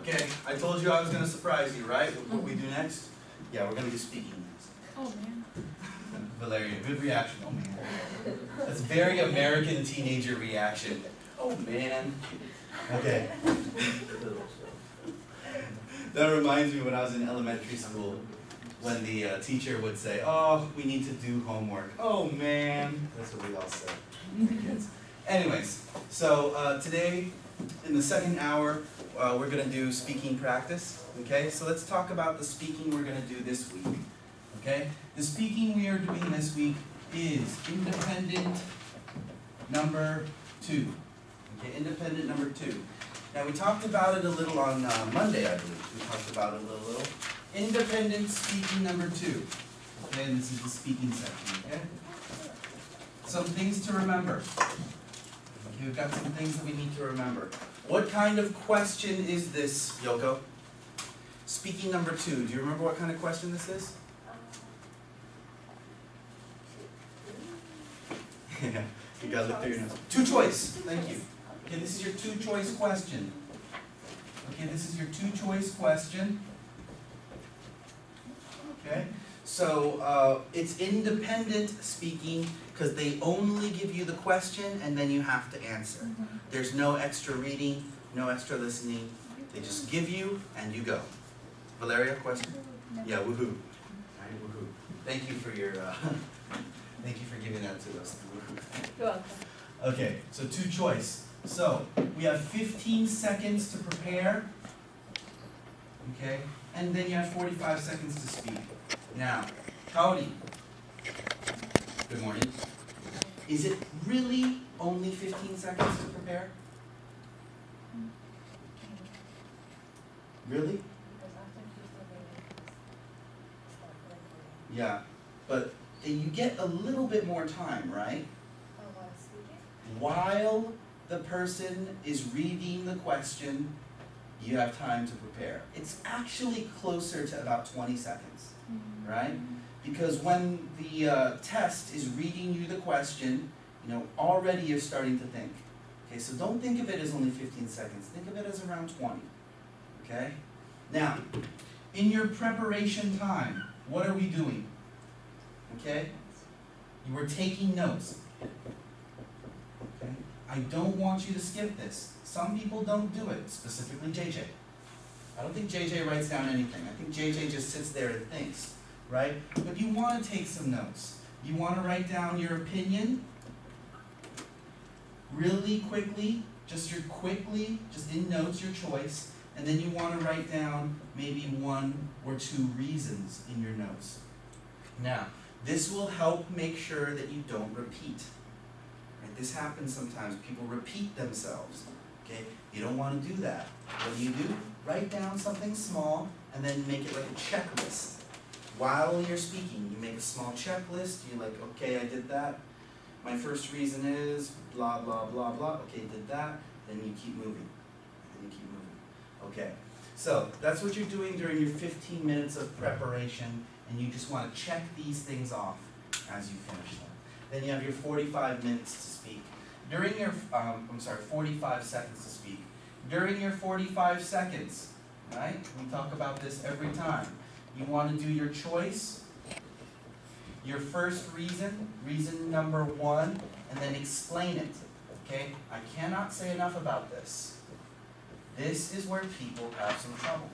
Okay, I told you I was going to surprise you, right? What we do next? Yeah, we're going to do speaking next. Oh man. Valeria, good reaction. Oh man. That's a very American teenager reaction. Oh man. Okay. That reminds me when I was in elementary school, when the teacher would say, "Oh, we need to do homework." Oh man. That's what we all said. Kids. Anyways, so today, in the second hour, we're going to do speaking practice. Okay, so let's talk about the speaking we're going to do this week. Okay, the speaking we are doing this week is independent number 2. Okay, independent number 2. Now we talked about it a little on Monday, I believe. We talked about it a little. Independent speaking number 2. Okay, and this is the speaking section. Okay, some things to remember. Okay, we've got some things that we need to remember. What kind of question is this, Yoko? Speaking number 2. Do you remember what kind of question this is? Yeah, you gotta look through your notes. 2 choice. Thank you. Okay, this is your 2 choice question. Okay, this is your 2 choice question. Okay, so it's independent speaking because they only give you the question and then you have to answer. There's no extra reading, no extra listening. They just give you and you go. Valeria, question? Yeah, woohoo. All right, woohoo. Thank you for your, thank you for giving that to us. You're welcome. Okay, so 2 choice. So we have 15 seconds to prepare. Okay, and then you have 45 seconds to speak. Now, howdy. Good morning. Is it really only 15 seconds to prepare? Really? Yeah, but you get a little bit more time, right? While the person is reading the question, you have time to prepare. It's actually closer to about 20 seconds, right? Because when the test is reading you the question, you know, already you're starting to think. Okay, so don't think of it as only 15 seconds. Think of it as around 20. Okay? Now, in your preparation time, what are we doing? Okay? You were taking notes. Okay? I don't want you to skip this. Some people don't do it, specifically JJ. I don't think JJ writes down anything. I think JJ just sits there and thinks, right? But you want to take some notes. You want to write down your opinion really quickly, just in notes, your choice, and then you want to write down maybe 1 or 2 reasons in your notes. Now, this will help make sure that you don't repeat. Right? This happens sometimes. People repeat themselves. Okay? You don't want to do that. What do? Write down something small and then make it like a checklist. While you're speaking, you make a small checklist. You're like, okay, I did that. My first reason is blah, blah, blah, blah. Okay, did that. Then you keep moving. Okay, so that's what you're doing during your 15 minutes of preparation, and you just want to check these things off as you finish them. Then you have your 45 minutes to speak. During your, 45 seconds to speak. During your 45 seconds, right? We talk about this every time. You want to do your choice, your first reason, reason number 1, and then explain it. Okay? I cannot say enough about this. This is where people have some trouble.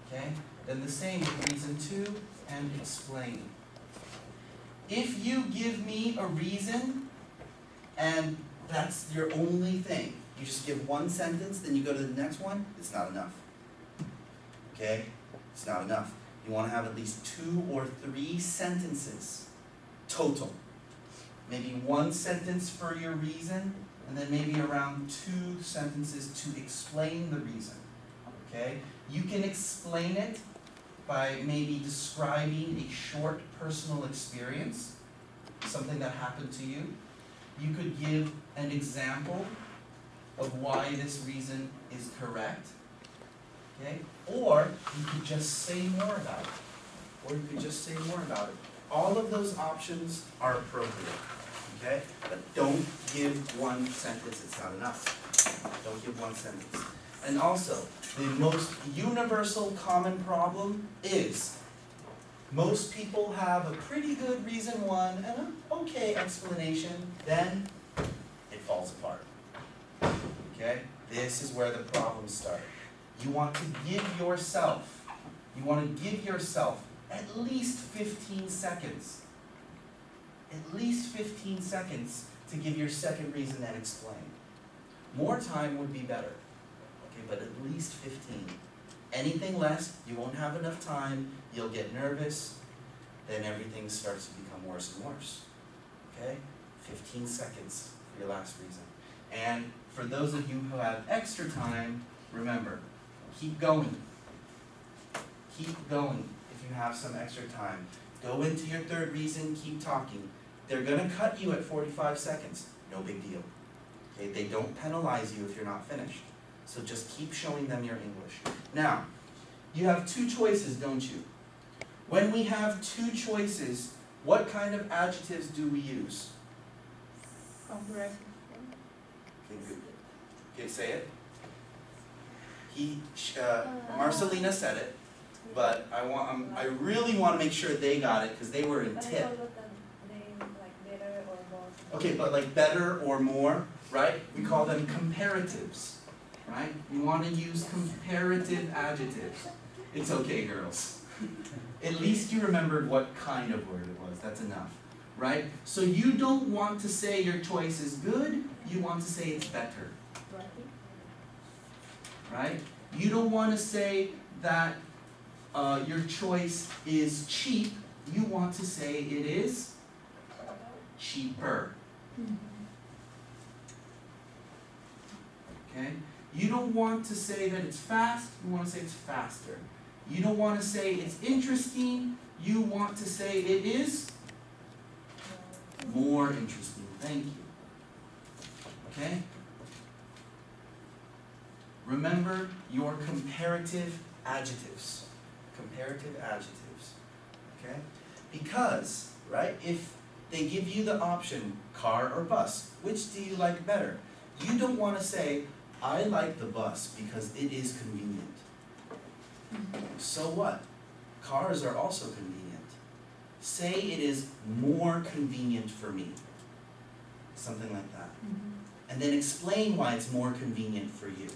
Okay? Then the same with reason 2 and explain. If you give me a reason and that's your only thing, you just give 1 sentence, then you go to the next one, it's not enough. Okay? It's not enough. You want to have at least 2 or 3 sentences total. Maybe 1 sentence for your reason, and then maybe around 2 sentences to explain the reason. Okay? You can explain it by maybe describing a short personal experience, something that happened to you. You could give an example of why this reason is correct. Okay? Or you could just say more about it. All of those options are appropriate. Okay? But don't give 1 sentence, it's not enough. Don't give 1 sentence. And also, the most universal common problem is most people have a pretty good reason one and an okay explanation, then it falls apart. Okay? This is where the problems start. You want to give yourself at least 15 seconds. At least 15 seconds to give your second reason and explain. More time would be better. Okay, but at least 15. Anything less, you won't have enough time, you'll get nervous, then everything starts to become worse and worse. Okay? 15 seconds for your last reason. And for those of you who have extra time, remember, keep going. Keep going if you have some extra time. Go into your third reason, keep talking. They're gonna cut you at 45 seconds, no big deal. Okay? They don't penalize you if you're not finished. So just keep showing them your English. Now, you have two choices, don't you? When we have two choices, what kind of adjectives do we use? Comparative. Okay, good. Okay, say it. Marcelina said it, but I really want to make sure they got it because they were in tip. Like better or more. Okay, but like better or more, right? We call them comparatives, right? You want to use comparative adjectives. It's okay, girls. At least you remembered what kind of word it was. That's enough, right? So you don't want to say your choice is good. You want to say it's better, right? You don't want to say that your choice is cheap. You want to say it is cheaper. Okay? You don't want to say that it's fast, you want to say it's faster. You don't want to say it's interesting, you want to say it is more interesting. Thank you. Okay? Remember your comparative adjectives. Comparative adjectives. Okay? Because, right, if they give you the option, car or bus, which do you like better? You don't want to say, I like the bus because it is convenient. So what? Cars are also convenient. Say it is more convenient for me. Something like that. And then explain why it's more convenient for you.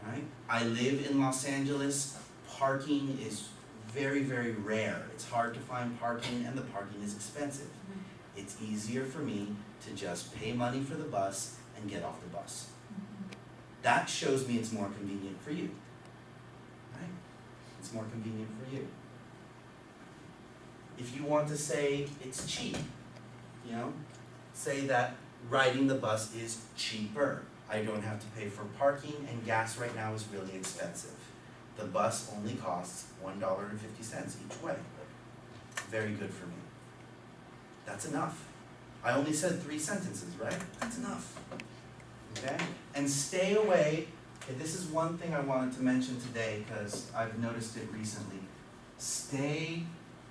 Right? I live in Los Angeles. Parking is very, very rare. It's hard to find parking and the parking is expensive. It's easier for me to just pay money for the bus and get off the bus. That shows me it's more convenient for you. Right? It's more convenient for you. If you want to say it's cheap, say that riding the bus is cheaper. I don't have to pay for parking and gas right now is really expensive. The bus only costs $1.50 each way. Very good for me. That's enough. I only said 3 sentences, right? That's enough. Okay? And stay away. Okay, this is one thing I wanted to mention today because I've noticed it recently. Stay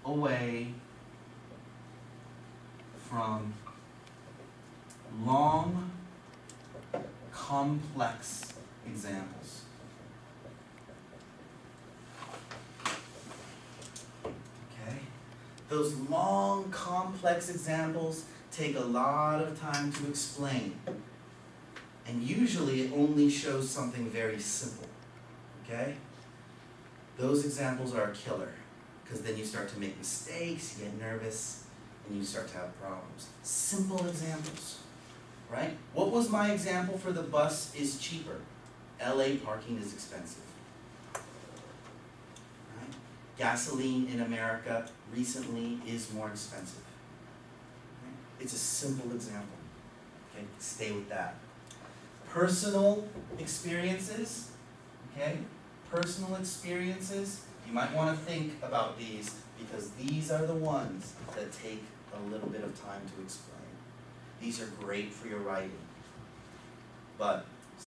away from long, complex examples. Okay? Those long, complex examples take a lot of time to explain. And usually it only shows something very simple. Okay? Those examples are a killer. Because then you start to make mistakes, you get nervous, and you start to have problems. Simple examples. Right? What was my example for the bus is cheaper? LA parking is expensive. Right? Gasoline in America recently is more expensive. Right? It's a simple example. Okay? Stay with that. Personal experiences. Okay? Personal experiences. You might want to think about these because these are the ones that take a little bit of time to explain. These are great for your writing. But